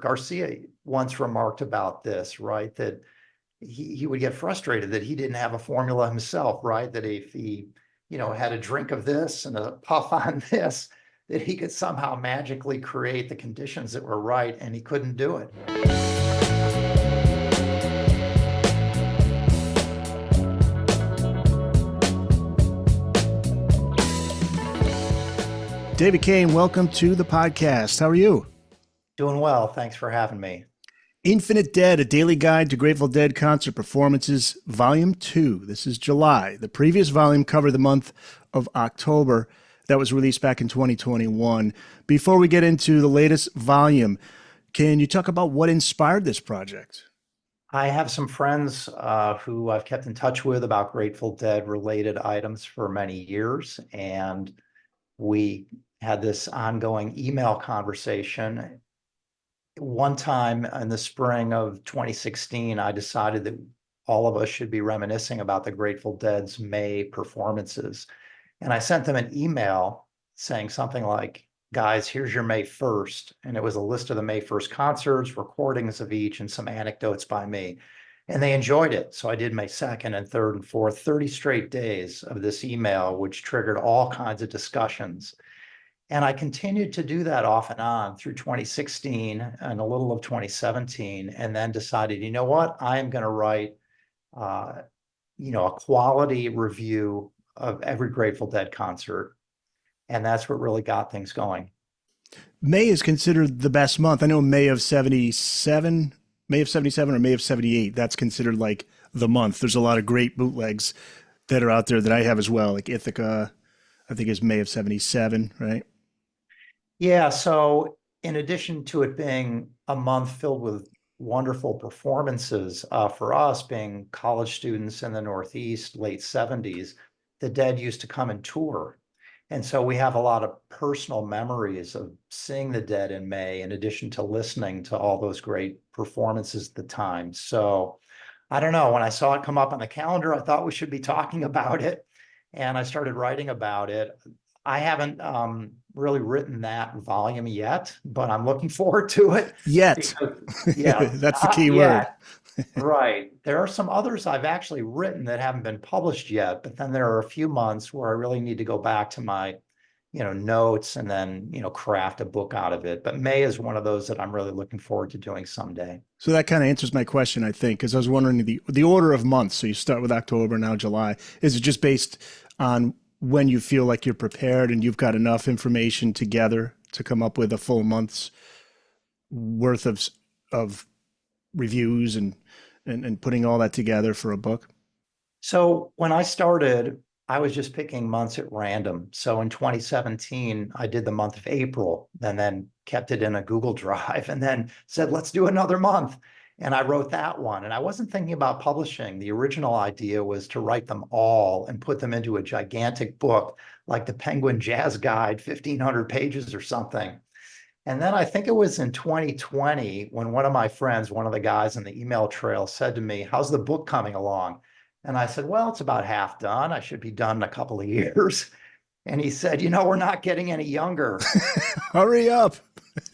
Garcia once remarked about this, right? That he would get frustrated that he didn't have a formula himself, right? That if he, had a drink of this and a puff on this, that he could somehow magically create the conditions that were right, and he couldn't do it. David Cain, welcome to the podcast. How are you? Doing well. Thanks for having me. Infinite Dead, a daily guide to Grateful Dead concert performances, Volume 2. This is July. The previous volume covered the month of October. That was released back in 2021. Before we get into the latest volume, can you talk about what inspired this project? I have some friends who I've kept in touch with about Grateful Dead related items for many years, and we had this ongoing email conversation. One time in the spring of 2016, I decided that all of us should be reminiscing about the Grateful Dead's May performances. And I sent them an email saying something like, guys, here's your May 1st. And it was a list of the May 1st concerts, recordings of each, and some anecdotes by me. And they enjoyed it. So I did May 2nd and 3rd and 4th, 30 straight days of this email, which triggered all kinds of discussions. And I continued to do that off and on through 2016 and a little of 2017, and then decided, you know what, I am going to write, a quality review of every Grateful Dead concert. And that's what really got things going. May is considered the best month. I know May of 77 or May of 78. That's considered like the month. There's a lot of great bootlegs that are out there that I have as well. Like Ithaca, I think is May of 77, right? Yeah. So in addition to it being a month filled with wonderful performances, for us being college students in the Northeast, late 70s, the Dead used to come and tour. And so we have a lot of personal memories of seeing the Dead in May, in addition to listening to all those great performances at the time. So I don't know, when I saw it come up on the calendar, I thought we should be talking about it. And I started writing about it. I haven't really written that volume yet, but I'm looking forward to it. Yet. Because, yeah, That's the key word. yet. Right. There are some others I've actually written that haven't been published yet, but then there are a few months where I really need to go back to my, notes and then, craft a book out of it. But May is one of those that I'm really looking forward to doing someday. So that kind of answers my question, I think, because I was wondering the order of months. So you start with October, now July. Is it just based on when you feel like you're prepared and you've got enough information together to come up with a full month's worth of reviews and putting all that together for a book? So when I started, I was just picking months at random. So in 2017, I did the month of April and then kept it in a Google Drive and then said, let's do another month. And I wrote that one. And I wasn't thinking about publishing. The original idea was to write them all and put them into a gigantic book, like the Penguin Jazz Guide, 1,500 pages or something. And then I think it was in 2020 when one of my friends, one of the guys in the email trail, said to me, how's the book coming along? And I said, well, it's about half done. I should be done in a couple of years. And he said, we're not getting any younger. Hurry up.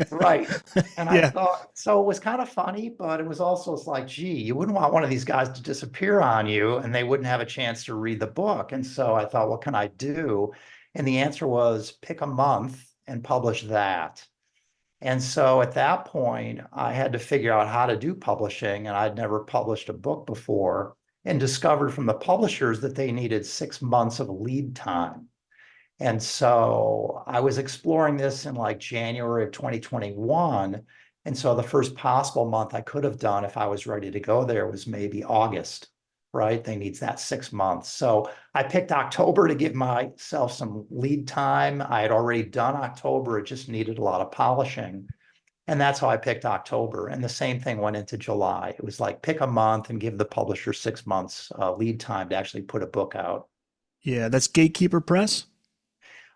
Right. And I Yeah. thought, so it was kind of funny, but it was also, it's like, gee, you wouldn't want one of these guys to disappear on you and they wouldn't have a chance to read the book. And so I thought, what can I do? And the answer was pick a month and publish that. And so at that point, I had to figure out how to do publishing, and I'd never published a book before, and discovered from the publishers that they needed 6 months of lead time. And so I was exploring this in like January of 2021. And so the first possible month I could have done if I was ready to go there was maybe August, right? They need that 6 months. So I picked October to give myself some lead time. I had already done October. It just needed a lot of polishing. And that's how I picked October. And the same thing went into July. It was like pick a month and give the publisher 6 months lead time to actually put a book out. Yeah, that's Gatekeeper Press?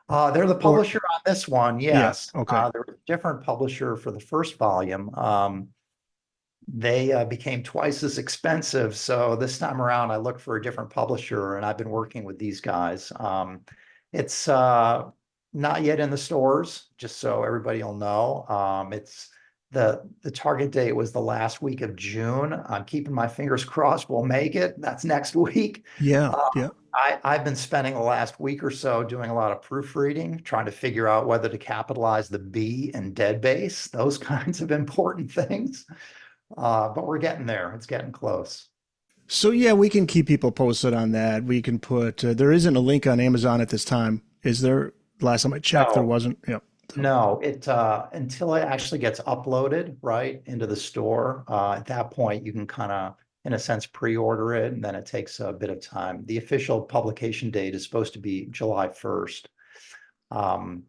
They're the publisher on this one, yes. Yeah, okay. There was a different publisher for the first volume. They became twice as expensive. So this time around, I looked for a different publisher, and I've been working with these guys. It's not yet in the stores, just so everybody will know. It's the target date was the last week of June. I'm keeping my fingers crossed we'll make it. That's next week. Yeah, Uh, yeah. I've been spending the last week or so doing a lot of proofreading, trying to figure out whether to capitalize the B in dead base, those kinds of important things. But we're getting there. It's getting close. So yeah, we can keep people posted on that. We can put there isn't a link on Amazon at this time, is there? Last time I checked, there No, wasn't. Yep. So, no, it until it actually gets uploaded right into the store. At that point, you can kind of, in a sense, pre-order it, and then it takes a bit of time. The official publication date is supposed to be July 1st. Um,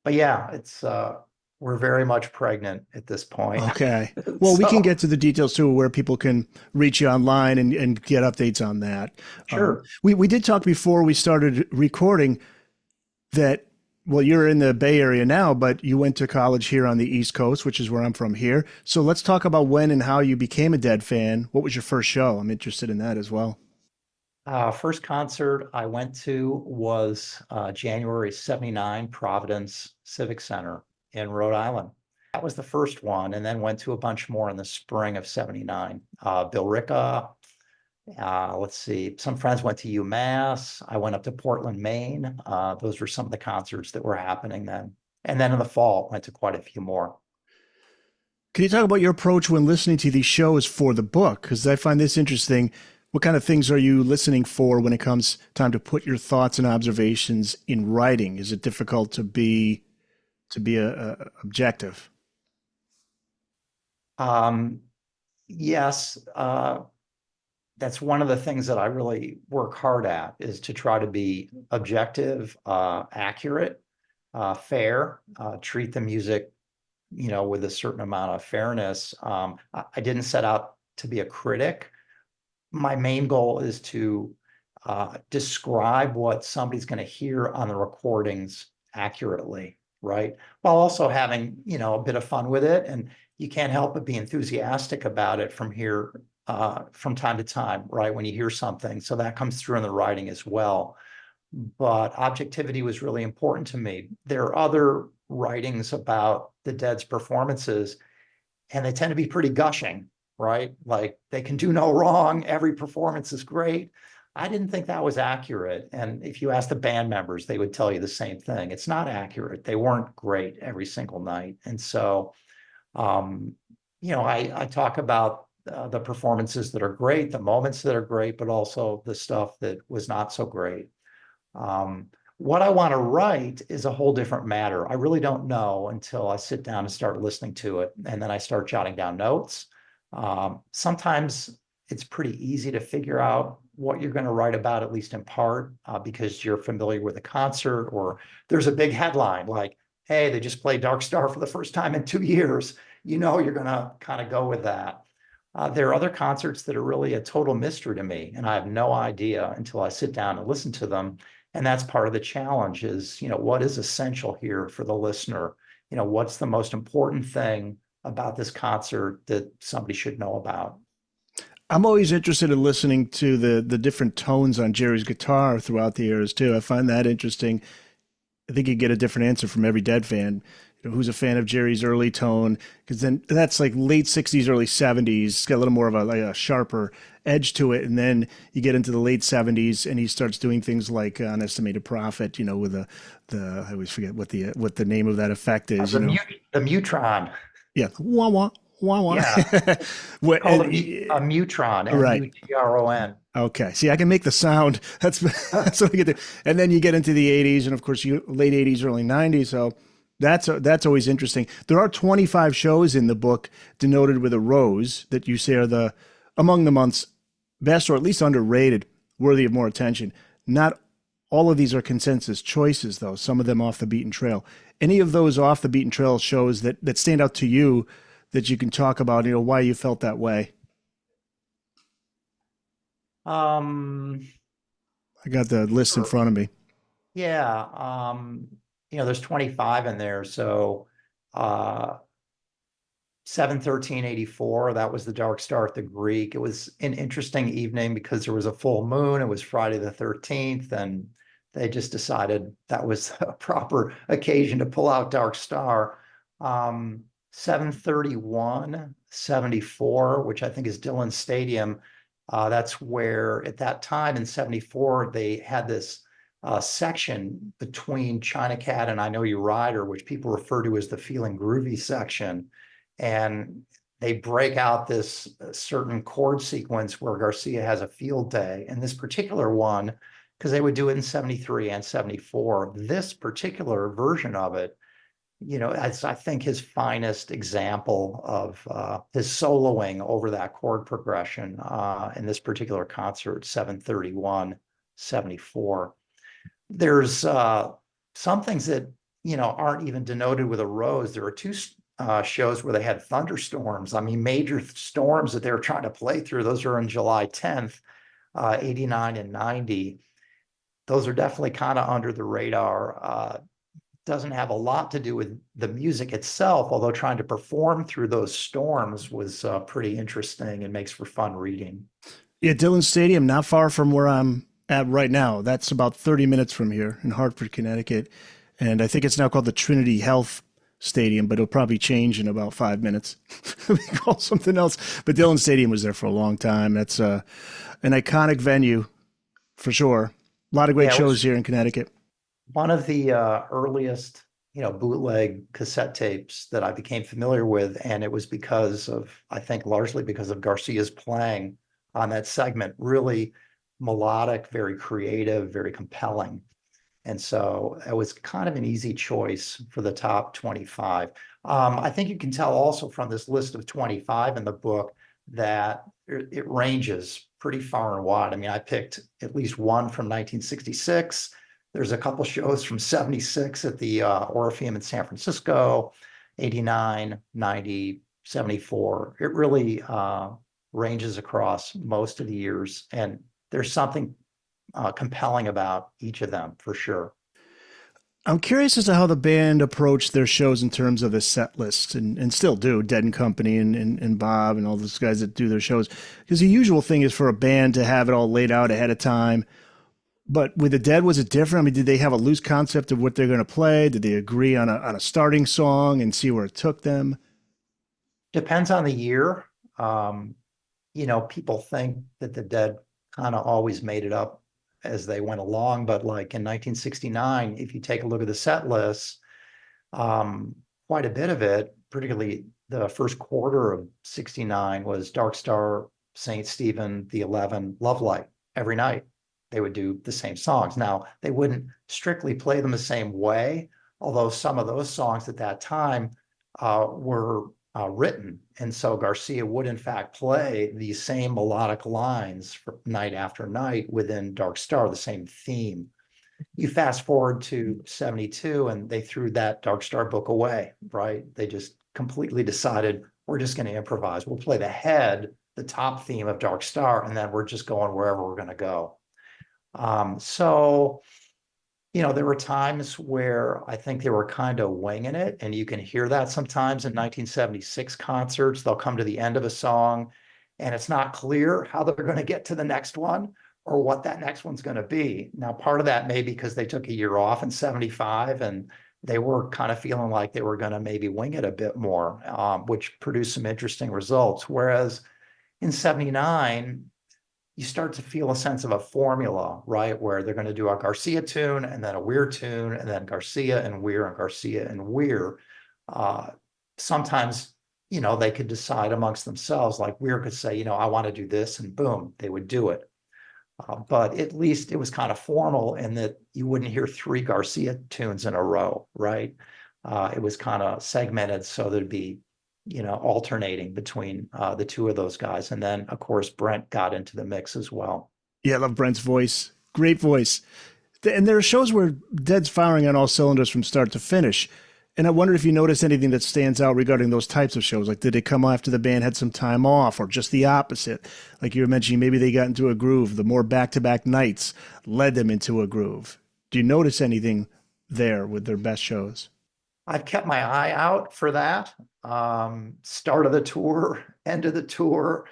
but yeah, it's we're very much pregnant at this point. okay. Well, we can So get to the details too, where people can reach you online and get updates on that. sure. We did talk before we started recording that, well, you're in the Bay Area now, but you went to college here on the East Coast, which is where I'm from here. So let's talk about when and how you became a Dead fan. What was your first show? I'm interested in that as well. First concert I went to was January 79, Providence Civic Center in Rhode Island. That was the first one, and then went to a bunch more in the spring of 79. Bill Ricca, let's see, some friends went to UMass. I went up to Portland, Maine. Those were some of the concerts that were happening then. And then in the fall, went to quite a few more. Can you talk about your approach when listening to these shows for the book? Because I find this interesting. What kind of things are you listening for when it comes time to put your thoughts and observations in writing? Is it difficult to be objective? Um, yes, that's one of the things that I really work hard at is to try to be objective, accurate, fair, treat the music, with a certain amount of fairness. I didn't set out to be a critic. My main goal is to describe what somebody's going to hear on the recordings accurately, right? While also having, a bit of fun with it. And you can't help but be enthusiastic about it from time to time, right? When you hear something. So that comes through in the writing as well. But objectivity was really important to me. There are other writings about the Dead's performances, and they tend to be pretty gushing, right? Like they can do no wrong. Every performance is great. I didn't think that was accurate. And if you ask the band members, they would tell you the same thing. It's not accurate. They weren't great every single night. And so, um, I talk about the performances that are great, the moments that are great, but also the stuff that was not so great. Um, what I want to write is a whole different matter. I really don't know until I sit down and start listening to it, and then I start jotting down notes. Sometimes it's pretty easy to figure out what you're going to write about, at least in part, because you're familiar with the concert, or there's a big headline like, hey, they just played Dark Star for the first time in 2 years. You're going to kind of go with that. There are other concerts that are really a total mystery to me, and I have no idea until I sit down and listen to them. And that's part of the challenge is, what is essential here for the listener? What's the most important thing about this concert that somebody should know about? I'm always interested in listening to the different tones on Jerry's guitar throughout the years too. I find that interesting. I think you get a different answer from every Dead fan, who's a fan of Jerry's early tone, because then that's like late '60s, early '70s. It's got a little more of a sharper edge to it, and then you get into the late '70s, and he starts doing things like Unestimated Prophet, with the I always forget what the name of that effect is, The Mutron. yeah, wah wah wah wah. Yeah, it's What, called a Mutron, right. Mutron. Okay. See, I can make the sound. That's what I get to. And then you get into the '80s, and of course, you late '80s, early '90s. So that's always interesting. There are 25 shows in the book denoted with a rose that you say are the among the month's best, or at least underrated, worthy of more attention. Not all of these are consensus choices, though. Some of them off the beaten trail. Any of those off the beaten trail shows that stand out to you that you can talk about, why you felt that way. Um, I got the list in sure. front of me. Yeah. There's 25 in there. So, 7/13/84, that was the Dark Star at the Greek. It was an interesting evening because there was a full moon. It was Friday the 13th, and they just decided that was a proper occasion to pull out Dark Star. Um, 731, 74, which I think is Dillon Stadium. That's where at that time in 74, they had this section between China Cat and I Know You Rider, which people refer to as the Feeling Groovy section. And they break out this certain chord sequence where Garcia has a field day. And this particular one, because they would do it in 73 and 74, this particular version of it, it's, I think, his finest example of his soloing over that chord progression in this particular concert, 731, 74. There's some things that, aren't even denoted with a rose. There are two shows where they had thunderstorms. I mean, major storms that they were trying to play through. Those are on July 10th, 89 and 90. Those are definitely kind of under the radar. Doesn't have a lot to do with the music itself, although trying to perform through those storms was pretty interesting and makes for fun reading. Yeah, Dillon Stadium, not far from where I'm at right now. That's about 30 minutes from here in Hartford, Connecticut. And I think it's now called the Trinity Health Stadium, but it'll probably change in about 5 minutes. We call something else. But Dillon Stadium was there for a long time. That's an iconic venue for sure. A lot of great Yeah, it shows was here in Connecticut. one of the earliest, bootleg cassette tapes that I became familiar with, and it was because of, I think, largely because of Garcia's playing on that segment. Really melodic, very creative, very compelling. And so it was kind of an easy choice for the top 25. I think you can tell also from this list of 25 in the book that it ranges pretty far and wide. I mean, I picked at least one from 1966. There's a couple shows from 76 at the Orpheum in San Francisco, 89, 90, 74. It really ranges across most of the years. And there's something compelling about each of them for sure. I'm curious as to how the band approached their shows in terms of the set list and still do, Dead and Company and Bob and all those guys that do their shows. Because the usual thing is for a band to have it all laid out ahead of time. But with the Dead, was it different? I mean, did they have a loose concept of what they're going to play? Did they agree on a starting song and see where it took them? Depends on the year. Um, People think that the Dead kind of always made it up as they went along, but like in 1969, if you take a look at the set list, um, quite a bit of it, particularly the first quarter of 69, was Dark Star, Saint Stephen, The 11, Love Light every night. They would do the same songs. Now, they wouldn't strictly play them the same way, although some of those songs at that time were written. And so Garcia would, in fact, play these same melodic lines for night after night within Dark Star, the same theme. You fast forward to 72 and they threw that Dark Star book away, right? They just completely decided we're just going to improvise. We'll play the top theme of Dark Star, and then we're just going wherever we're going to go. So, there were times where I think they were kind of winging it, and you can hear that sometimes in 1976 concerts. They'll come to the end of a song, and it's not clear how they're going to get to the next one or what that next one's going to be. Now, part of that may be because they took a year off in 75 and they were kind of feeling like they were going to maybe wing it a bit more, which produced some interesting results. Whereas in 79, you start to feel a sense of a formula, right? Where they're going to do a Garcia tune and then a Weir tune and then Garcia and Weir and Garcia and Weir. Sometimes, they could decide amongst themselves, like Weir could say, I want to do this, and boom, they would do it. But at least it was kind of formal in that you wouldn't hear three Garcia tunes in a row, right? It was kind of segmented so there'd be alternating between the two of those guys. And then, of course, Brent got into the mix as well. Yeah, I love Brent's voice. Great voice. And there are shows where Dead's firing on all cylinders from start to finish. And I wonder if you notice anything that stands out regarding those types of shows. Like, did they come after the band had some time off, or just the opposite? Like you were mentioning, maybe they got into a groove. The more back-to-back nights led them into a groove. Do you notice anything there with their best shows? I've kept my eye out for that. Start of the tour, end of the tour,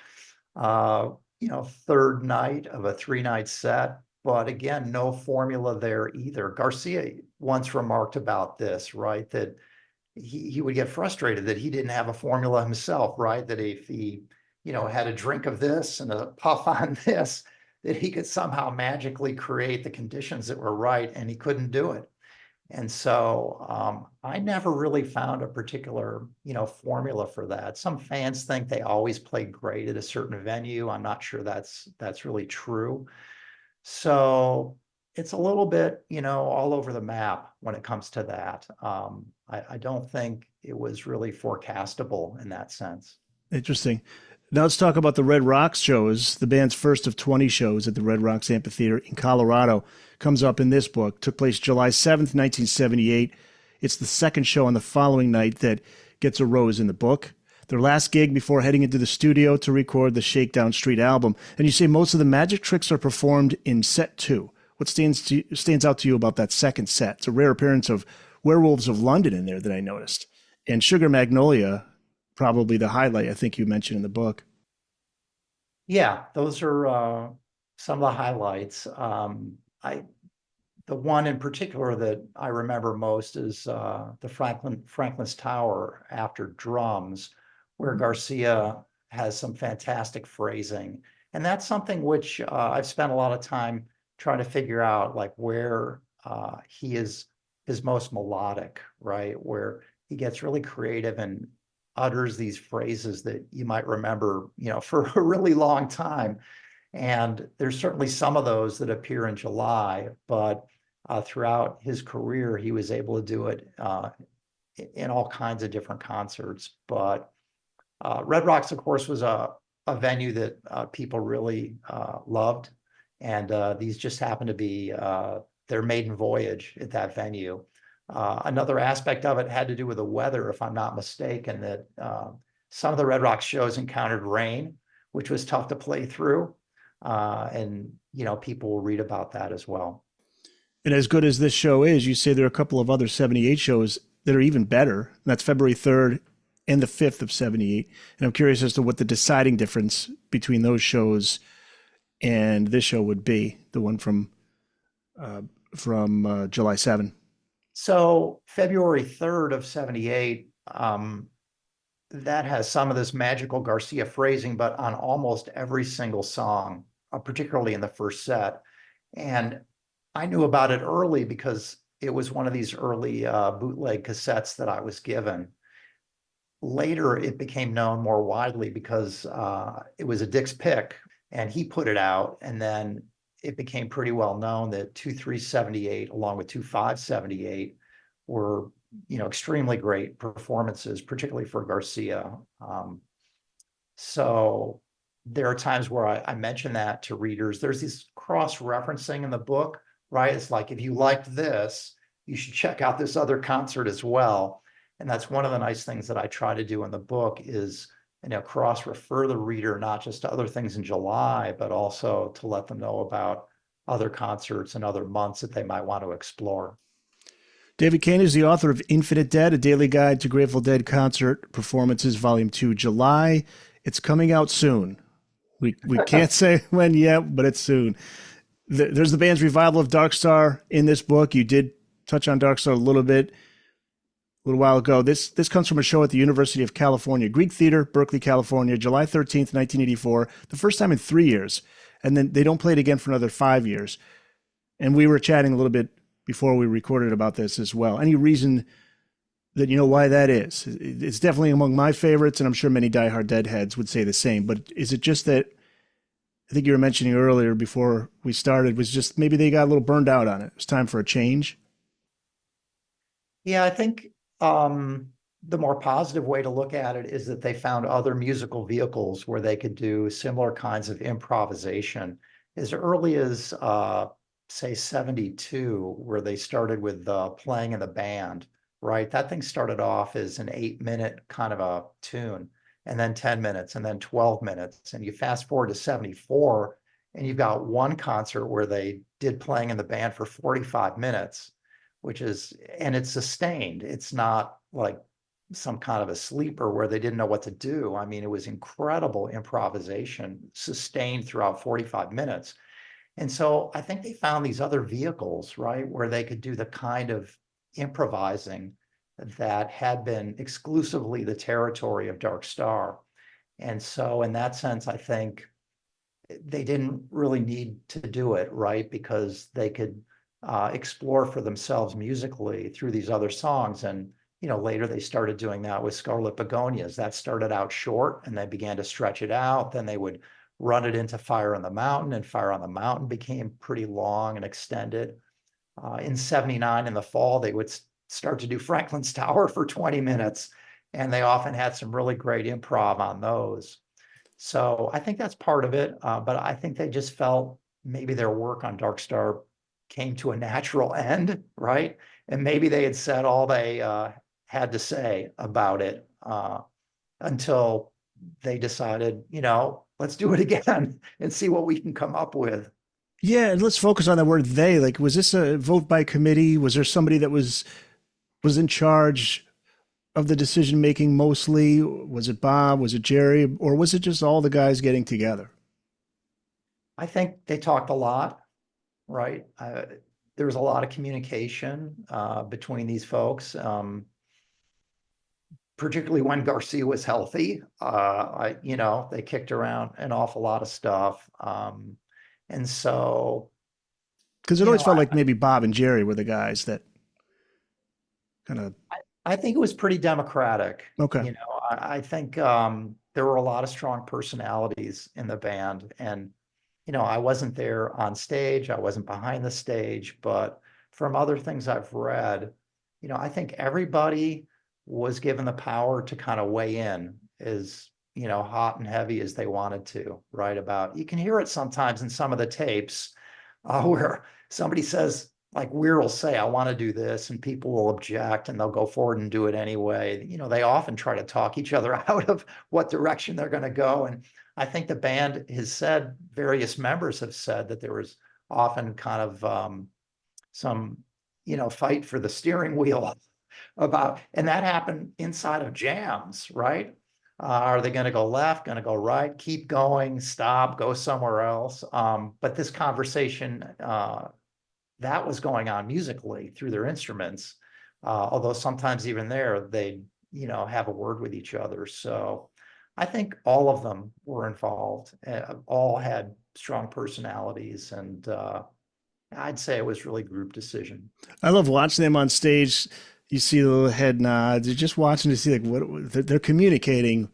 third night of a 3-night set. But again, no formula there either. Garcia once remarked about this, right? That he would get frustrated that he didn't have a formula himself, right? That if he, had a drink of this and a puff on this, that he could somehow magically create the conditions that were right, and he couldn't do it. And so I never really found a particular, formula for that. Some fans think they always played great at a certain venue. I'm not sure that's really true. So it's a little bit, all over the map when it comes to that. I don't think it was really forecastable in that sense. Interesting. Now let's talk about the Red Rocks shows. The band's first of 20 shows at the Red Rocks Amphitheater in Colorado comes up in this book. Took place July 7th, 1978. It's the second show on the following night that gets a rose in the book. Their last gig before heading into the studio to record the Shakedown Street album. And you say most of the magic tricks are performed in set 2. What stands out to you about that second set? It's a rare appearance of Werewolves of London in there that I noticed. And Sugar Magnolia, probably the highlight I think you mentioned in the book. Yeah, those are some of the highlights. The one in particular that I remember most is the Franklin's Tower after drums, where Garcia has some fantastic phrasing. And that's something which I've spent a lot of time trying to figure out, like where he is most melodic, right? Where he gets really creative and utters these phrases that you might remember, for a really long time. And there's certainly some of those that appear in July, but throughout his career, he was able to do it in all kinds of different concerts. But Red Rocks, of course, was a venue that people really loved. And these just happened to be their maiden voyage at that venue. Another aspect of it had to do with the weather, if I'm not mistaken, that some of the Red Rocks shows encountered rain, which was tough to play through. And, people will read about that as well. And as good as this show is, you say there are a couple of other 78 shows that are even better. And that's February 3rd and the 5th of 78. And I'm curious as to what the deciding difference between those shows and this show would be, the one from July 7. So February 3rd of 78, that has some of this magical Garcia phrasing, but on almost every single song, particularly in the first set. And I knew about it early because it was one of these early bootleg cassettes that I was given. Later, it became known more widely because it was a Dick's pick, and he put it out. And then it became pretty well known that 2-3-78 along with 2-5-78 were, extremely great performances, particularly for Garcia. So there are times where I mention that to readers. There's this cross-referencing in the book, right? It's like, if you liked this, you should check out this other concert as well. And that's one of the nice things that I try to do in the book is, cross-refer the reader, not just to other things in July, but also to let them know about other concerts and other months that they might want to explore. David Cain is the author of Infinite Dead, A Daily Guide to Grateful Dead Concert Performances, Volume 2, July. It's coming out soon. We can't say when yet, but it's soon. There's the band's revival of Dark Star in this book. You did touch on Dark Star a little while ago. This comes from a show at the University of California, Greek Theater, Berkeley, California, July 13th, 1984, the first time in 3 years. And then they don't play it again for another 5 years. And we were chatting a little bit before we recorded about this as well. Any reason that you know why that is? It's definitely among my favorites, and I'm sure many diehard Deadheads would say the same. But is it just that, I think you were mentioning earlier before we started, was just maybe they got a little burned out on it? It's time for a change? Yeah, I think the more positive way to look at it is that they found other musical vehicles where they could do similar kinds of improvisation as early as say 72, where they started with playing in the band, right? That thing started off as an 8-minute kind of a tune, and then 10 minutes, and then 12 minutes. And you fast forward to 74, and you've got one concert where they did playing in the band for 45 minutes, and it's sustained. It's not like some kind of a sleeper where they didn't know what to do. I mean, it was incredible improvisation sustained throughout 45 minutes. And so I think they found these other vehicles, right, where they could do the kind of improvising that had been exclusively the territory of Dark Star. And so in that sense, I think they didn't really need to do it, right? Because they could explore for themselves musically through these other songs. And, later they started doing that with Scarlet Begonias. That started out short and they began to stretch it out. Then they would run it into Fire on the Mountain, and Fire on the Mountain became pretty long and extended. In 79 in the fall, they would start to do Franklin's Tower for 20 minutes. And they often had some really great improv on those. So I think that's part of it. But I think they just felt maybe their work on Dark Star came to a natural end, right? And maybe they had said all they had to say about it until they decided, let's do it again and see what we can come up with. Yeah, and let's focus on that word they. Like, was this a vote by committee? Was there somebody that was in charge of the decision making mostly? Was it Bob? Was it Jerry? Or was it just all the guys getting together? I think they talked a lot, right? There was a lot of communication between these folks, particularly when Garcia was healthy. They kicked around an awful lot of stuff. And so, Because it always felt like maybe Bob and Jerry were the guys that kind of. I think it was pretty democratic. Okay. I think there were a lot of strong personalities in the band. And, I wasn't there on stage, I wasn't behind the stage, but from other things I've read, I think everybody was given the power to kind of weigh in as, hot and heavy as they wanted to, right? About, you can hear it sometimes in some of the tapes where somebody says, like Weir will say, I want to do this, and people will object and they'll go forward and do it anyway. They often try to talk each other out of what direction they're going to go. And I think the band has said, various members have said that there was often kind of some, fight for the steering wheel about, and that happened inside of jams, right? Are they going to go left, going to go right, keep going, stop, go somewhere else? But this conversation, that was going on musically through their instruments. Although sometimes even there, they, have a word with each other. So I think all of them were involved, all had strong personalities. And I'd say it was really group decision. I love watching them on stage. You see the little head nods. You're just watching to see like what they're communicating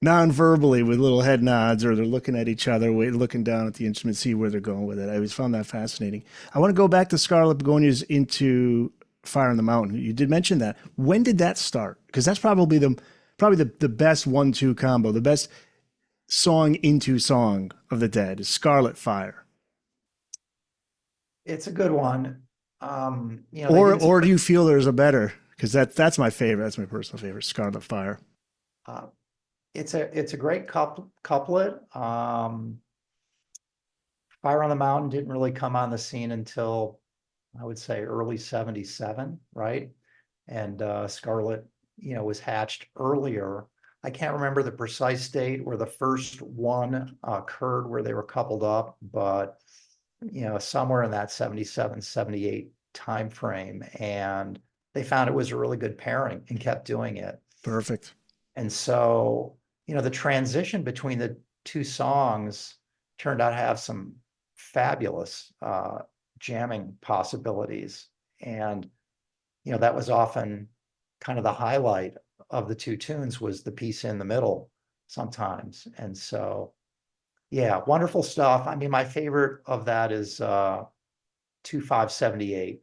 non-verbally with little head nods, or they're looking at each other, looking down at the instrument, see where they're going with it. I always found that fascinating. I want to go back to Scarlet Begonias into Fire on the Mountain. You did mention that. When did that start? Because that's probably the best 1-2 combo, the best song into song of the Dead is Scarlet Fire. It's a good one. Or do you feel there's a better? Because that's my favorite. That's my personal favorite, Scarlet Fire. Uh, it's a great couplet. Fire on the Mountain didn't really come on the scene until, I would say, early 77, right? And Scarlet, was hatched earlier. I can't remember the precise date where the first one occurred where they were coupled up, but somewhere in that 77, 78 time frame. And they found it was a really good pairing and kept doing it. Perfect. And so, the transition between the two songs turned out to have some fabulous jamming possibilities. And, that was often kind of the highlight of the two tunes, was the piece in the middle sometimes. And so, yeah, wonderful stuff. I mean, my favorite of that is 2578,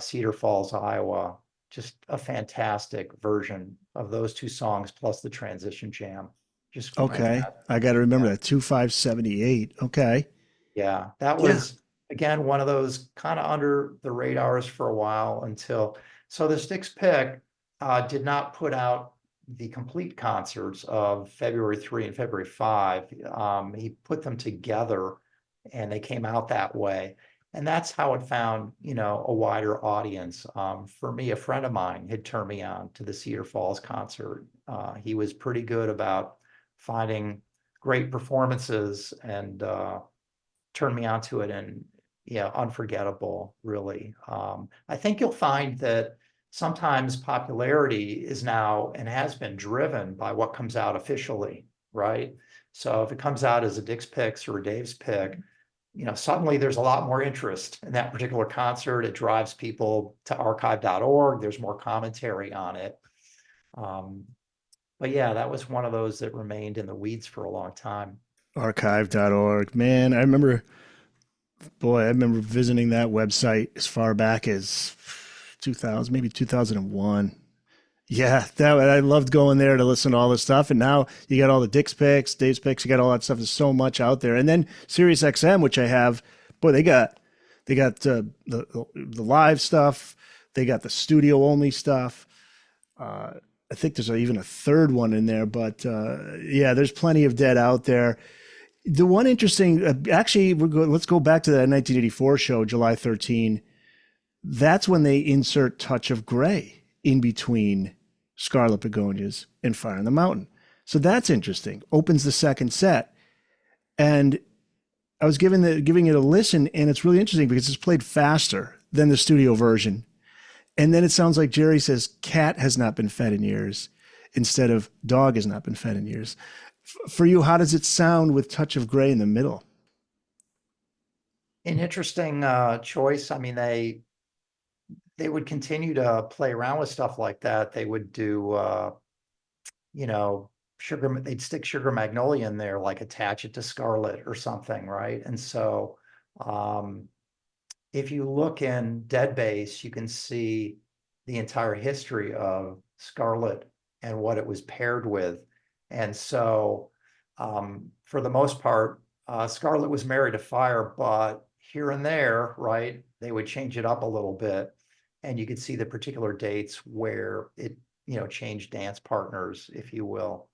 Cedar Falls, Iowa. Just a fantastic version of those two songs, plus the transition jam. Just Okay. I got to remember that. 2578. Okay. Yeah, that Yeah. was, again, one of those kind of under the radars for a while until, so the Sticks Pick did not put out the complete concerts of February 3 and February 5. He put them together and they came out that way. And that's how it found, a wider audience. For me, a friend of mine had turned me on to the Cedar Falls concert. He was pretty good about finding great performances and turned me onto it, and yeah, unforgettable, really. I think you'll find that sometimes popularity is now and has been driven by what comes out officially, right? So if it comes out as a Dick's Picks or a Dave's Pick, suddenly there's a lot more interest in that particular concert. It drives people to archive.org. There's more commentary on it. Um, but yeah, that was one of those that remained in the weeds for a long time. Archive.org. Man, I remember visiting that website as far back as 2000, maybe 2001. Yeah, that I loved going there to listen to all this stuff. And now you got all the Dick's Picks, Dave's Picks, you got all that stuff. There's so much out there. And then Sirius XM, which I have, boy, they got the live stuff. They got the studio only stuff. I think there's even a third one in there, but yeah, there's plenty of dead out there. The one interesting, actually, let's go back to that 1984 show, July 13. That's when they insert Touch of Grey in between Scarlet Begonias and Fire in the Mountain. So that's interesting. Opens the second set. And I was giving it a listen, and it's really interesting because it's played faster than the studio version. And then it sounds like Jerry says, cat has not been fed in years, instead of dog has not been fed in years. For you, how does it sound with Touch of Grey in the middle? An interesting choice. I mean, they would continue to play around with stuff like that. They would do, sugar. They'd stick Sugar Magnolia in there, like attach it to Scarlet or something, right? And so, if you look in Dead Bass, you can see the entire history of Scarlet and what it was paired with. And so, for the most part, Scarlet was married to Fire, but here and there, right, they would change it up a little bit. And you could see the particular dates where it, changed dance partners, if you will.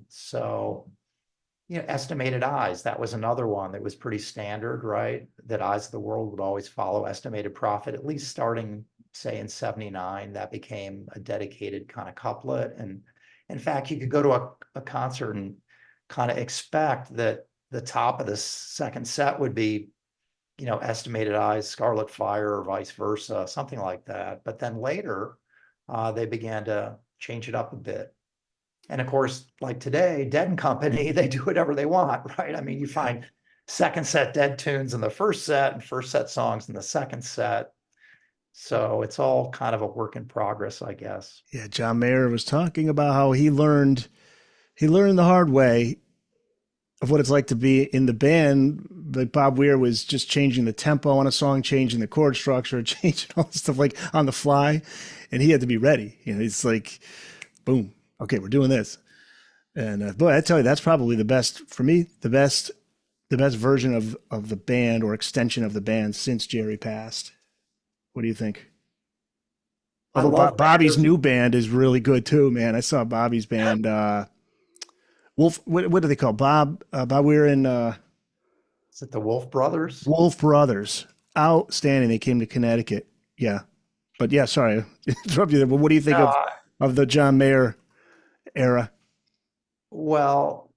So, Estimated Eyes, that was another one that was pretty standard, right? That Eyes of the World would always follow Estimated Prophet, at least starting, say, in 79. That became a dedicated kind of couplet. And in fact, you could go to a concert and kind of expect that the top of the second set would be, Estimated Eyes, Scarlet Fire, or vice versa, something like that. But then later, they began to change it up a bit. And of course, like today, Dead and Company, they do whatever they want, right? I mean, you find second set Dead tunes in the first set and first set songs in the second set. So it's all kind of a work in progress, I guess. Yeah, John Mayer was talking about how he learned the hard way of what it's like to be in the band. Like Bob Weir was just changing the tempo on a song, changing the chord structure, changing all this stuff like on the fly, and he had to be ready. It's like, boom, okay, we're doing this. And boy, I tell you, that's probably the best for me, the best version of the band or extension of the band since Jerry passed. What do you think? I Although love Bobby's Banger's. new band is really good too, man. I saw Bobby's band, Wolf. What do they call Bob Weir and Is it the Wolf Brothers? Wolf Brothers? Outstanding. They came to Connecticut. Yeah, but yeah, sorry, I interrupt you there. But what do you think No, of the John Mayer era? well,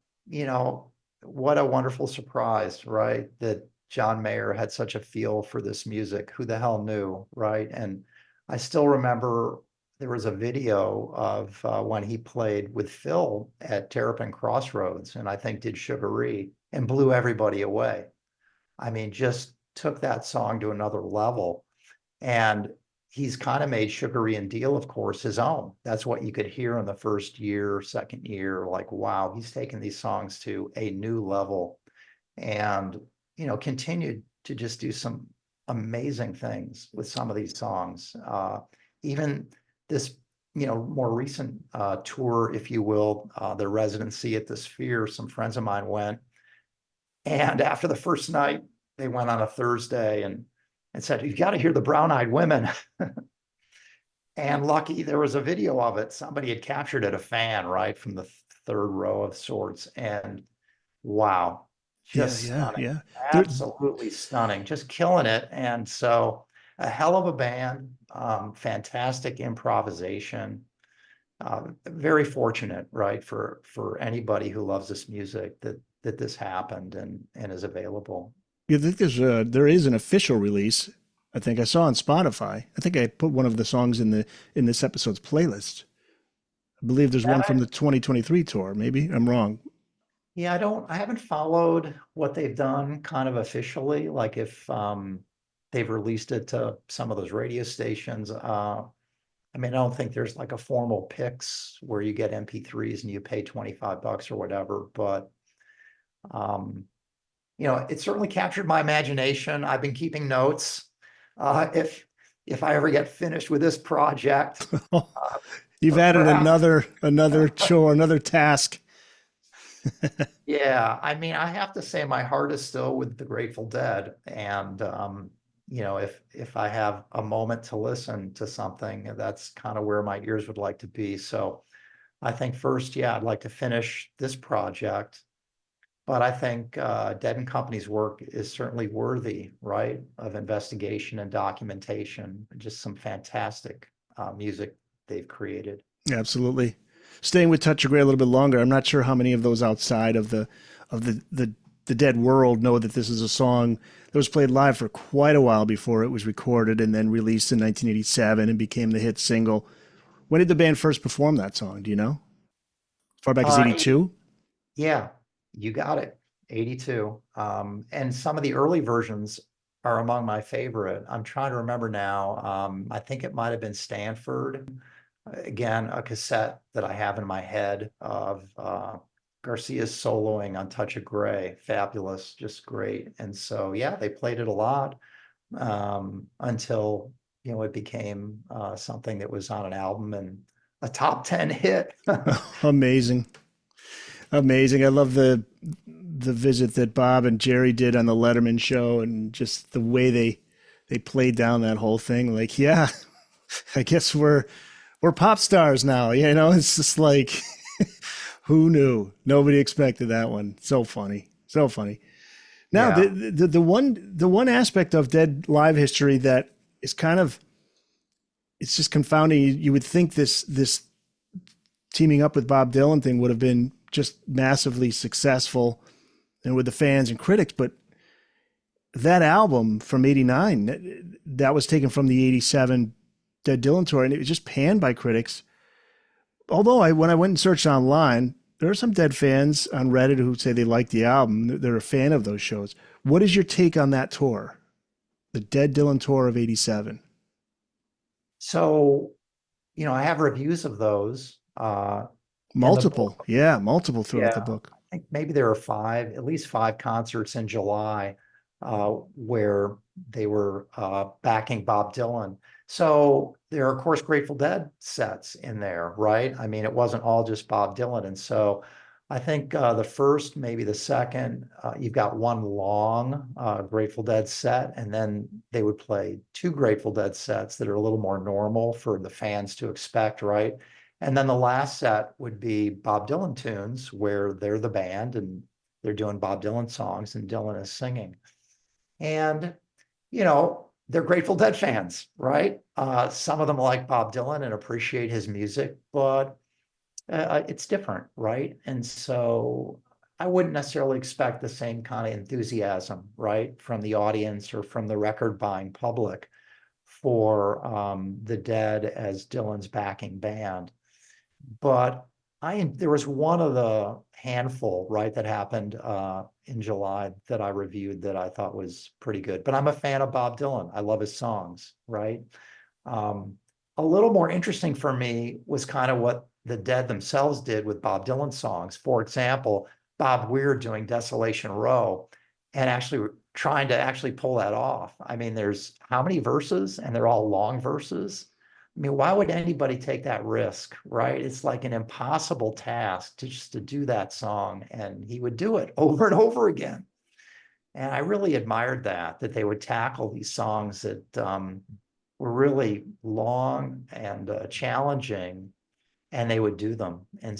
what a wonderful surprise, right? That John Mayer had such a feel for this music. Who the hell knew, right? And I still remember there was a video of when he played with Phil at Terrapin Crossroads, and I think did Sugaree and blew everybody away. I mean, just took that song to another level. And he's kind of made Sugaree and Deal, of course, his own. That's what you could hear in the first year, second year, like, wow, he's taken these songs to a new level and, continued to just do some amazing things with some of these songs. Even this, more recent tour, if you will, the residency at the Sphere, some friends of mine went. And after the first night, they went on a Thursday and said, "You've got to hear the Brown Eyed Women." And lucky there was a video of it. Somebody had captured it, a fan, right, from the third row of sorts. And wow, Yeah, just yeah, stunning. yeah. There, Absolutely stunning. Just killing it. And so a hell of a band, fantastic improvisation. Very fortunate, right, for anybody who loves this music that this happened and is available. you think there is an official release. I think I saw on Spotify. I think I put one of the songs in this episode's playlist. I believe there's one from That the 2023 tour. Maybe I'm wrong. Yeah, I haven't followed what they've done kind of officially, like if they've released it to some of those radio stations. I mean, I don't think there's like a formal picks where you get MP3s and you pay 25 bucks or whatever, but um, it certainly captured my imagination. I've been keeping notes. If I ever get finished with this project, uh, You've added perhaps. another chore, another task. Yeah, I mean, I have to say my heart is still with the Grateful Dead. And if I have a moment to listen to something, that's kind of where my ears would like to be. So I think first, yeah, I'd like to finish this project. But I think Dead and Company's work is certainly worthy, right, of investigation and documentation. Just some fantastic music they've created. Absolutely. Staying with Touch of Grey a little bit longer, I'm not sure how many of those outside of the Dead world know that this is a song that was played live for quite a while before it was recorded and then released in 1987 and became the hit single. When did the band first perform that song? Do you know? As far back as 80, 82? yeah, you got it. 82. And some of the early versions are among my favorite. I'm trying to remember now. I think it might have been Stanford. Again, a cassette that I have in my head of Garcia's soloing on Touch of Grey. Fabulous, just great. And so, yeah, they played it a lot until, it became something that was on an album and a top 10 hit. Amazing. Amazing. I love the visit that Bob and Jerry did on the Letterman show and just the way they played down that whole thing. Like, yeah, I guess we're pop stars now. It's just like who knew? Nobody expected that one. So funny. So funny. Now, Yeah. the one aspect of Dead live history that is kind of it's just confounding. You would think this teaming up with Bob Dylan thing would have been just massively successful and with the fans and critics, but that album from '89 that was taken from the '87 Dead Dylan tour, and it was just panned by critics. Although when I went and searched online, there are some Dead fans on Reddit who say they like the album. They're a fan of those shows. What is your take on that tour, the Dead Dylan tour of '87? So, I have reviews of those in the book. Multiple, yeah, multiple throughout the Yeah, book. I think maybe there are five, at least five concerts in July where they were backing Bob Dylan. So there are, of course, Grateful Dead sets in there, right? I mean, it wasn't all just Bob Dylan. And so I think the first, maybe the second, you've got one long Grateful Dead set, and then they would play two Grateful Dead sets that are a little more normal for the fans to expect, right? And then the last set would be Bob Dylan tunes where they're the band and they're doing Bob Dylan songs and Dylan is singing. And, they're Grateful Dead fans, right? Some of them like Bob Dylan and appreciate his music, but it's different, right? And so I wouldn't necessarily expect the same kind of enthusiasm, right, from the audience or from the record buying public for the Dead as Dylan's backing band. But there was one of the handful, right, that happened in July that I reviewed that I thought was pretty good. But I'm a fan of Bob Dylan. I love his songs, right? Um, a little more interesting for me was kind of what the Dead themselves did with Bob Dylan songs. For example, Bob Weir doing Desolation Row and actually trying to actually pull that off. I mean, there's how many verses, and they're all long verses. I mean, why would anybody take that risk, right? It's like an impossible task to just to do that song, and he would do it over and over again. And I really admired that they would tackle these songs that were really long and challenging, and they would do them. And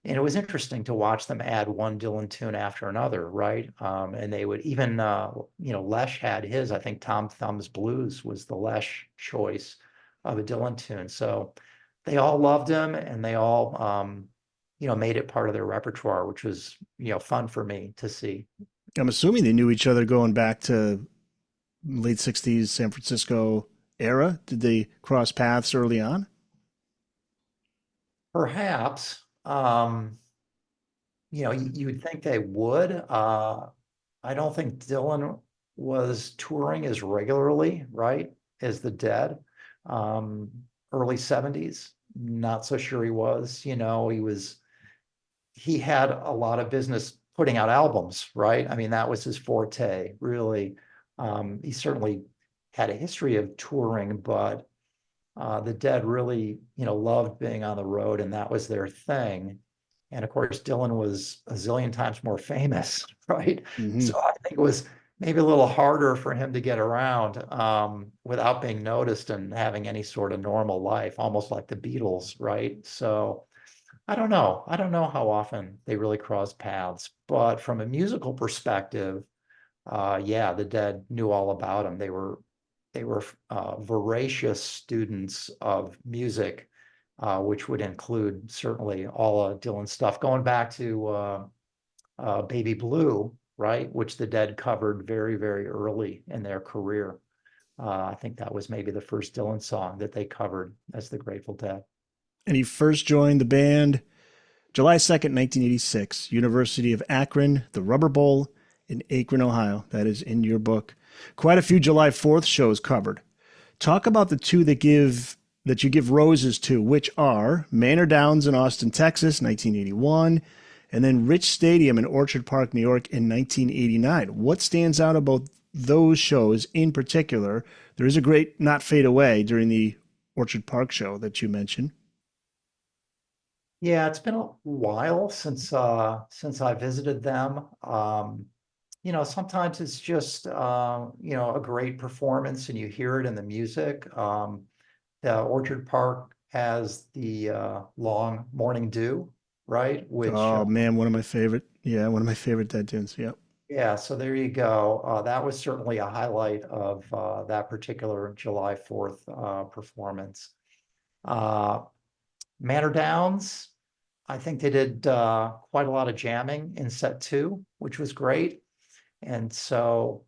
it was interesting to watch them add one Dylan tune after another, right? And they would even, Lesh had his, I think Tom Thumb's Blues was the Lesh choice of a Dylan tune. So they all loved him and they all, made it part of their repertoire, which was, fun for me to see. I'm assuming they knew each other going back to late 60s San Francisco era? Did they cross paths early on? Perhaps, you would think they would. I don't think Dylan was touring as regularly, right, as the Dead. Um, Early 70s, not so sure he was. He had a lot of business putting out albums, right? I mean, that was his forte, really. He certainly had a history of touring, but the Dead really, loved being on the road, and that was their thing. And of course, Dylan was a zillion times more famous, right? Hmm. So I think it was maybe a little harder for him to get around without being noticed and having any sort of normal life, almost like the Beatles, right? So I don't know. I don't know how often they really crossed paths, but from a musical perspective, yeah, the Dead knew all about him. They were voracious students of music, which would include certainly all of Dylan's stuff, going back to Baby Blue, right, which the Dead covered very, very early in their career. I think that was maybe the first Dylan song that they covered as the Grateful Dead. And he first joined the band July 2nd, 1986, University of Akron, the Rubber Bowl in Akron, Ohio. That is in your book. Quite a few July 4th shows covered. Talk about the two that you give roses to, which are Manor Downs in Austin, Texas, 1981, and then Rich Stadium in Orchard Park, New York in 1989. What stands out about those shows in particular? There is a great Not Fade Away during the Orchard Park show that you mentioned. Yeah, it's been a while since I visited them. Sometimes it's just a great performance and you hear it in the music. The Orchard Park has the long Morning Dew, right? Which Oh man, one of my favorite Dead tunes. Yep. yeah, so there you go. That was certainly a highlight of that particular July 4th performance. Uh, Manor Downs, I think they did quite a lot of jamming in set two, which was great. And so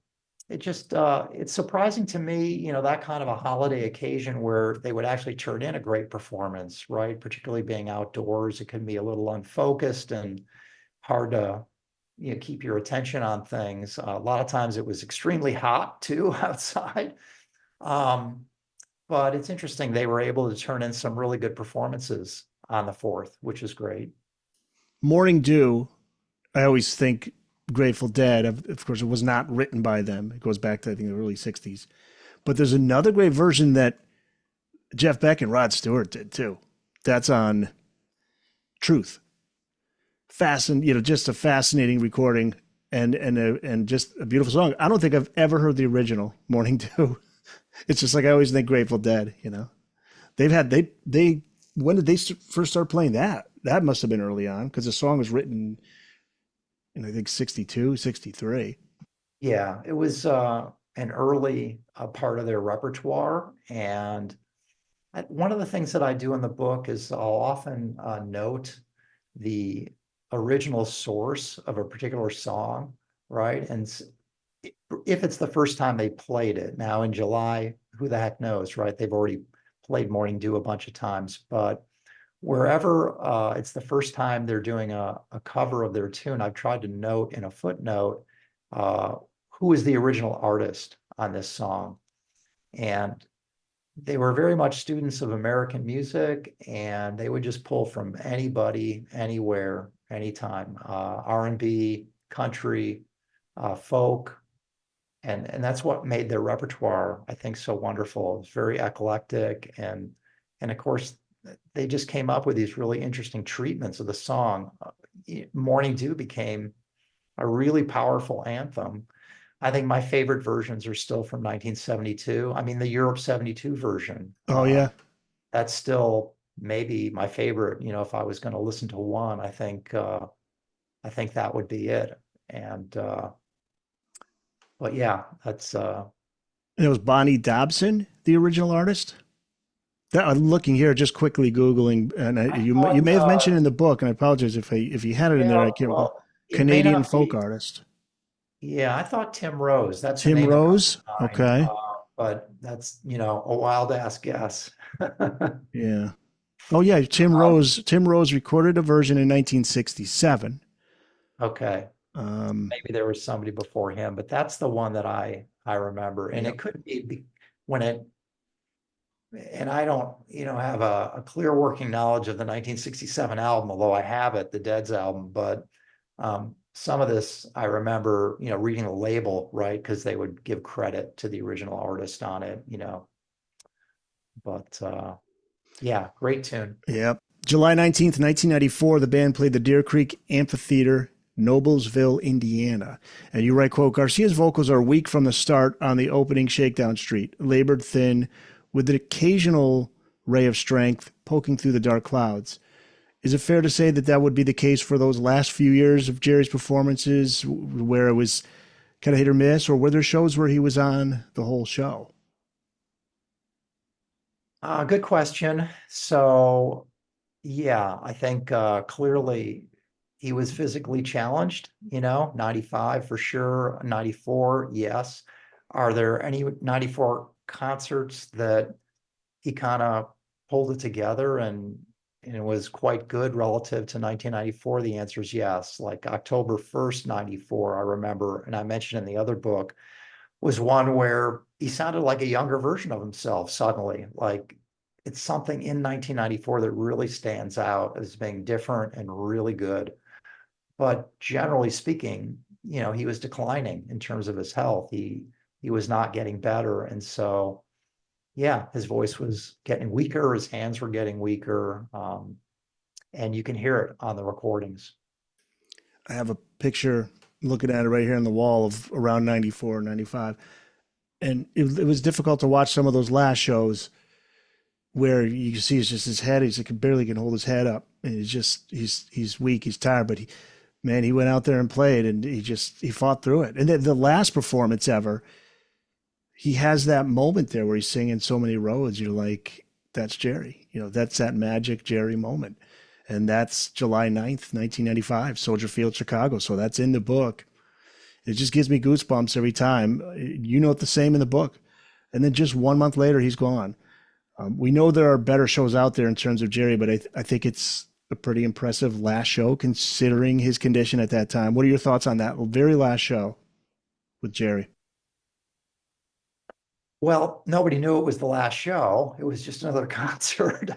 it's surprising to me, that kind of a holiday occasion where they would actually turn in a great performance, right? Particularly being outdoors, it can be a little unfocused and hard to, keep your attention on things. A lot of times it was extremely hot too outside. Um, but it's interesting, they were able to turn in some really good performances on the fourth, which is great. Morning Dew, I always think Grateful Dead. Of course, it was not written by them. It goes back to, I think, the early 60s. But there's another great version that Jeff Beck and Rod Stewart did too. That's on Truth. Just a fascinating recording and just a beautiful song. I don't think I've ever heard the original Morning Dew. It's just like I always think Grateful Dead. They when did they first start playing that? That must have been early on because the song was written in I think 62, 63. Yeah, it was an early part of their repertoire. And one of the things that I do in the book is I'll often note the original source of a particular song, right? And if it's the first time they played it. Now in July, who the heck knows, right? They've already played Morning Dew a bunch of times, but wherever it's the first time they're doing a cover of their tune, I've tried to note in a footnote uh, who is the original artist on this song. And they were very much students of American music, and they would just pull from anybody, anywhere, anytime, R&B, country, folk, and that's what made their repertoire, I think, so wonderful. It's very eclectic, and of course, they just came up with these really interesting treatments of the song. Morning Dew became a really powerful anthem. I think my favorite versions are still from 1972. I mean, the Europe 72 version. Oh yeah. That's still maybe my favorite. If I was going to listen to one, I think that would be it. And but yeah, that's And it was Bonnie Dobson, the original artist. That I'm looking here, just quickly googling, and I you thought may have mentioned it in the book, and I apologize if you had it in there. yeah, I can't recall. well, it may Canadian not folk be. artist. Yeah, I thought Tim Rose. That's the Tim name that comes Rose. to mind. Okay. But that's, a wild ass guess. Yeah. Oh yeah, Tim Rose. Tim Rose recorded a version in 1967. Okay. Um, Maybe there was somebody before him, but that's the one that I remember. And yep. it could be when it, and I don't, have a clear working knowledge of the 1967 album, although I have it, the Dead's album, but some of this I remember, reading the label, right? Because they would give credit to the original artist on it. But yeah, great tune. Yep. July 19th, 1994, the band played the Deer Creek Amphitheater, Noblesville, Indiana. And you write, quote, Garcia's vocals are weak from the start on the opening Shakedown Street, labored thin, with an occasional ray of strength poking through the dark clouds. Is it fair to say that that would be the case for those last few years of Jerry's performances where it was kind of hit or miss, or were there shows where he was on the whole show? Good question. So yeah, I think clearly he was physically challenged, 95 for sure, 94, yes. Are there any 94 concerts that he kind of pulled it together and it was quite good relative to 1994? The answer is yes. Like October 1st, 94, I remember, and I mentioned in the other book, was one where he sounded like a younger version of himself suddenly. Like it's something in 1994 that really stands out as being different and really good. But generally speaking, he was declining in terms of his health. He was not getting better. And so yeah, his voice was getting weaker, his hands were getting weaker. And you can hear it on the recordings. I have a picture looking at it right here on the wall of around 94, 95. And it was difficult to watch some of those last shows where you can see it's just his head. He's like, barely can hold his head up. And he's weak, he's tired, but he went out there and played and he fought through it. And the last performance ever, he has that moment there where he's singing So Many Roads. You're like, that's Jerry. That's that magic Jerry moment. And that's July 9th, 1995, Soldier Field, Chicago. So that's in the book. It just gives me goosebumps every time. You note the same in the book. And then just 1 month later, he's gone. We know there are better shows out there in terms of Jerry, but I think it's a pretty impressive last show considering his condition at that time. What are your thoughts on that very last show with Jerry? Well, nobody knew it was the last show. It was just another concert.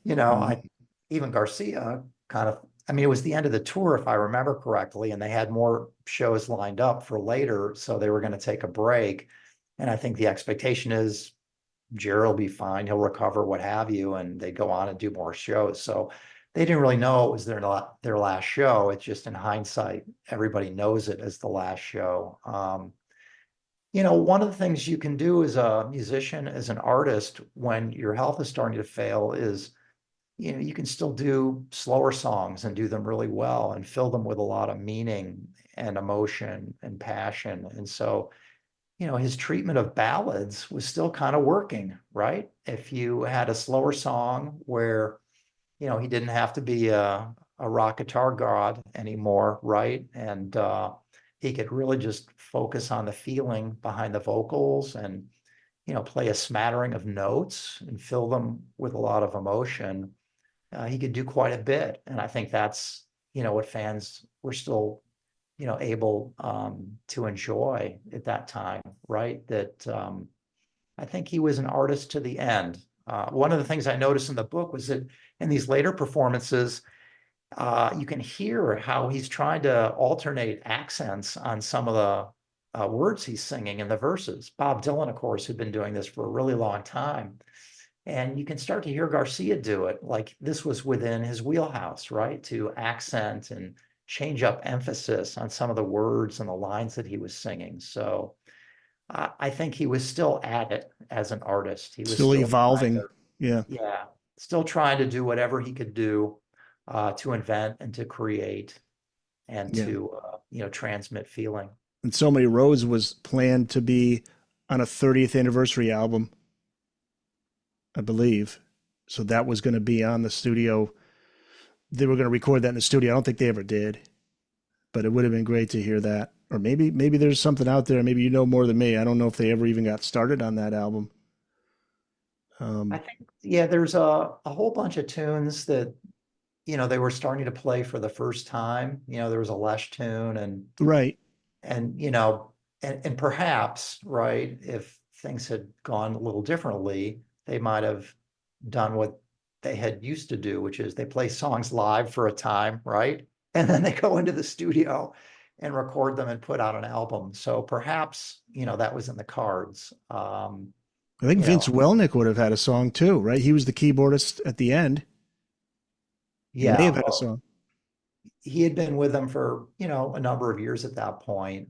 Mm, I even Garcia kind of, I mean, it was the end of the tour, if I remember correctly, and they had more shows lined up for later. So they were going to take a break. And I think the expectation is Jerry will be fine, he'll recover, what have you, and they go on and do more shows. So they didn't really know it was their last show. It's just in hindsight, everybody knows it as the last show. One of the things you can do as a musician, as an artist, when your health is starting to fail is, you can still do slower songs and do them really well and fill them with a lot of meaning and emotion and passion. And so, his treatment of ballads was still kind of working, right? If you had a slower song where, he didn't have to be a rock guitar god anymore, right? And he could really just focus on the feeling behind the vocals and, play a smattering of notes and fill them with a lot of emotion. He could do quite a bit. And I think that's, what fans were still, able to enjoy at that time, right? That I think he was an artist to the end. One of the things I noticed in the book was that in these later performances, you can hear how he's trying to alternate accents on some of the words he's singing in the verses. Bob Dylan, of course, had been doing this for a really long time. And you can start to hear Garcia do it. Like this was within his wheelhouse, right? To accent and change up emphasis on some of the words and the lines that he was singing. So I think he was still at it as an artist. He was still still trying evolving. to, Yeah. yeah, still trying to do whatever he could do to invent and to create and Yeah. to, transmit feeling. And So Many Roads was planned to be on a 30th anniversary album, I believe. So that was going to be on the studio. They were going to record that in the studio. I don't think they ever did, but it would have been great to hear that. Or maybe there's something out there. Maybe you know more than me. I don't know if they ever even got started on that album. I Um, think, yeah, there's a whole bunch of tunes that, they were starting to play for the first time. There was a Lesh tune right. and, and perhaps, right, if things had gone a little differently, they might have done what they had used to do, which is they play songs live for a time, right? And then they go into the studio and record them and put out an album. So perhaps, that was in the cards. I think You Vince know, Welnick would have had a song too, right? He was the keyboardist at the end. He may yeah, have had a song. he had been with them for, a number of years at that point.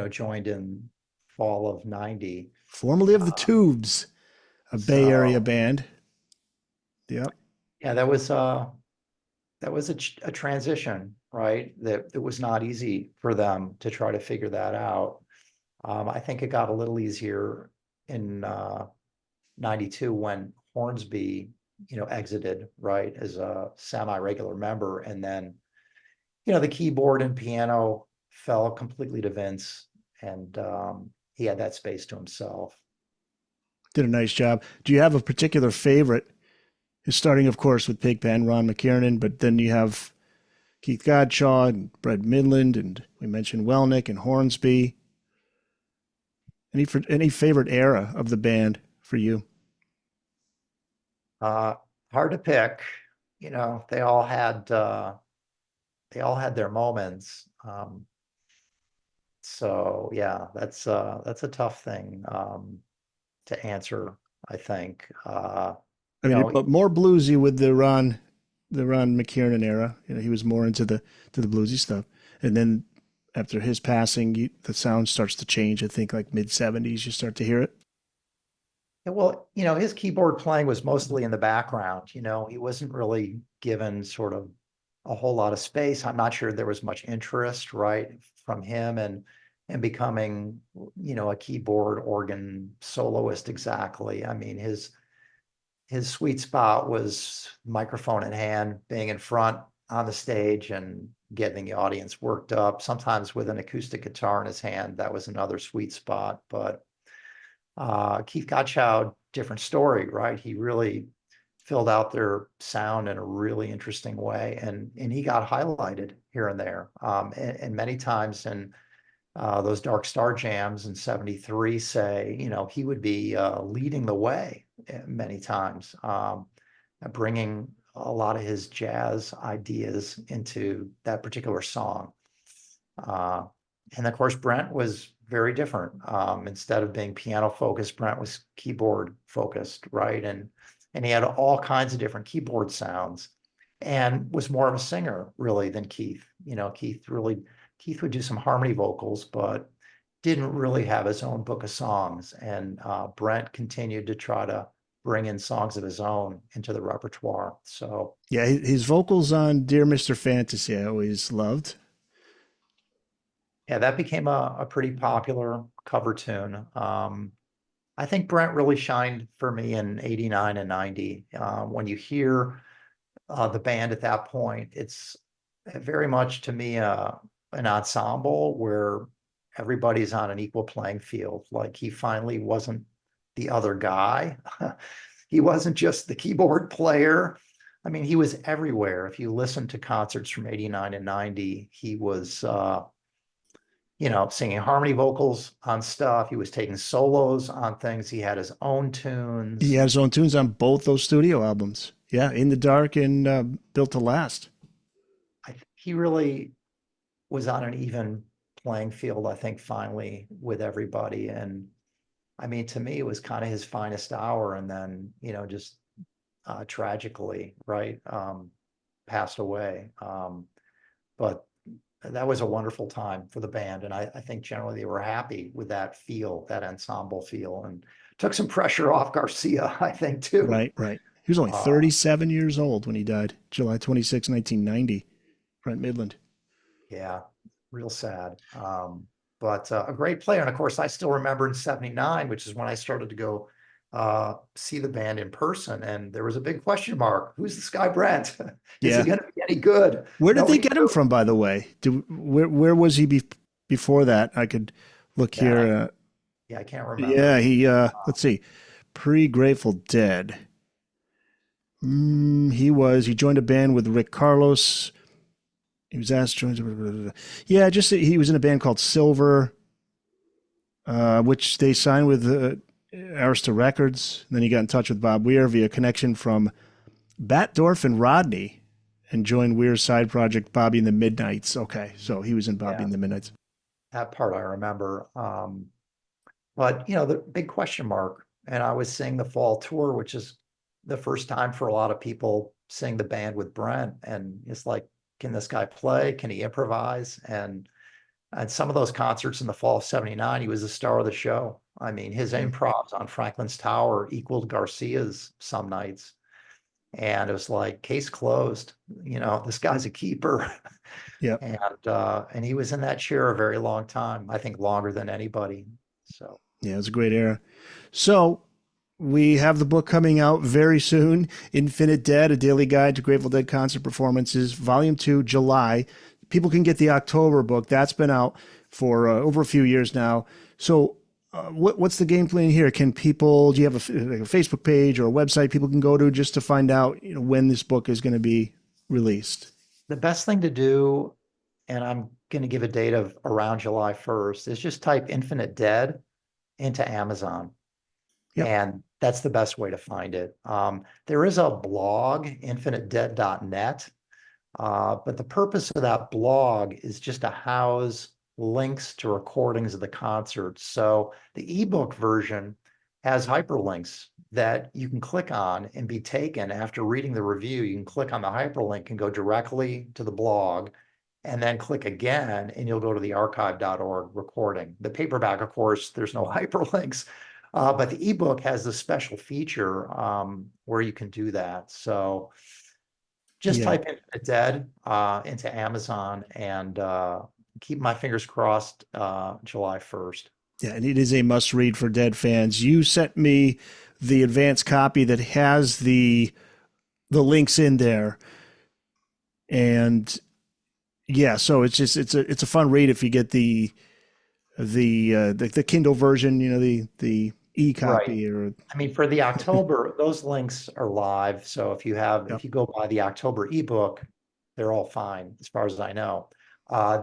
Joined in fall of 90. Formerly of the Uh, Tubes, a Bay Area so band. Yep. yeah, that was a transition, right? That it was not easy for them to try to figure that out. I think it got a little easier in 92 when Hornsby, exited, right, as a semi-regular member. And then, the keyboard and piano fell completely to Vince, and he had that space to himself. Did a nice job. Do you have a particular favorite? Starting, of course, with Pigpen, Ron McKiernan, but then you have Keith Godshaw and Brett Midland, and we mentioned Welnick and Hornsby. Any favorite era of the band for you? Uh, Hard to pick. They all had their moments. So yeah, that's a tough thing to answer, I think. I You mean, know, but more bluesy with the Ron McKiernan era. He was more into the bluesy stuff, and then after his passing, the sound starts to change. I think like mid '70s, you start to hear it. well, his keyboard playing was mostly in the background. He wasn't really given sort of a whole lot of space. I'm not sure there was much interest, right, from him and becoming, a keyboard organ soloist exactly. I mean, his sweet spot was microphone in hand, being in front on the stage and getting the audience worked up. Sometimes with an acoustic guitar in his hand, that was another sweet spot. But Keith Gottschalk, different story, right? He really filled out their sound in a really interesting way, and he got highlighted here and there, and many times in those Dark Star jams in '73. Say, he would be leading the way many times, bringing a lot of his jazz ideas into that particular song. Uh, and of course, Brent was very different. Instead of being piano focused, Brent was keyboard focused, right? And he had all kinds of different keyboard sounds, and was more of a singer really than Keith. Keith would do some harmony vocals, but didn't really have his own book of songs. And Brent continued to try to bring in songs of his own into the repertoire. So Yeah, his vocals on "Dear Mr. Fantasy" I always loved. yeah, that became a pretty popular cover tune. I think Brent really shined for me in '89 and '90. When you hear the band at that point, it's very much to me an ensemble where everybody's on an equal playing field. Like he finally wasn't the other guy. He wasn't just the keyboard player. I mean, he was everywhere. If you listen to concerts from '89 and '90, he was singing harmony vocals on stuff. He was taking solos on things. He had his own He tunes. had his own tunes on both those studio albums. Yeah, "In the Dark" and "Built to Last." He really was on an even playing field, I think, finally with everybody. And I mean, to me, it was kind of his finest hour. And then, just tragically, right, passed away. But that was a wonderful time for the band. And I think generally they were happy with that feel, that ensemble feel, and took some pressure off Garcia, I think, too. Right, right. He was only Uh, 37 years old when he died, July 26, 1990. Brent Midland. yeah, real sad. But a great player. And of course, I still remember in '79, which is when I started to go see the band in person, and there was a big question mark. Who's this guy, Brent? Is he Yeah. going to be any good? Where did they Nobody get him knew. from, by the way? Where was he before that? I could look That here. yeah, I can't Yeah, remember. he let's see. Pre-Grateful Dead. He joined a band with Rick Carlos. He was asked to join. Yeah, just he was in a band called Silver, which they signed with Arista Records. And then he got in touch with Bob Weir via connection from Batdorf and Rodney, and joined Weir's side project Bobby and the Midnights. Okay, so he was in Bobby Yeah, and the Midnights. that part I remember. But the big question mark, and I was seeing the fall tour, which is the first time for a lot of people seeing the band with Brent, and it's like, can this guy play? Can he improvise? And some of those concerts in the fall of '79, he was the star of the show. I mean, his Yeah. improvs on Franklin's Tower equaled Garcia's some nights. And it was like, case closed. This guy's a keeper. Yeah. And he was in that chair a very long time, I think longer than anybody. So Yeah, it was a great era. So we have the book coming out very soon. Infinite Dead, A Daily Guide to Grateful Dead Concert Performances, Volume 2, July. People can get the October book. That's been out for over a few years now. So what's the game plan here? Do you have like a Facebook page or a website people can go to just to find out when this book is going to be released? the best thing to do, and I'm going to give a date of around July 1st, is just type Infinite Dead into Amazon. Yep. And that's the best way to find it. There is a blog, infinitedead.net, but the purpose of that blog is just to house links to recordings of the concerts. So the ebook version has hyperlinks that you can click on and be taken after reading the review. You can click on the hyperlink and go directly to the blog, and then click again, and you'll go to the archive.org recording. The paperback, of course, there's no hyperlinks, but the ebook has this special feature where you can do that. So just Yeah. type in Dead into Amazon, and keep my fingers crossed July 1st. Yeah, and it is a must read for Dead fans. You sent me the advanced copy that has the links in there. And yeah, so it's a fun read if you get the Kindle version, the Right. e-copy or I mean, for the October, those links are live. So yeah, if you go by the October ebook, they're all fine as far as I know.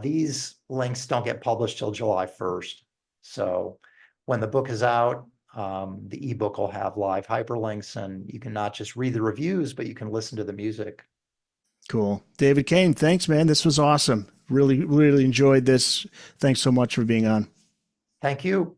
These links don't get published till July 1st. So when the book is out, the ebook will have live hyperlinks, and you can not just read the reviews, but you can listen to the music. cool. David Cain, thanks, man. This was awesome. Really, really enjoyed this. Thanks so much for being on. Thank you.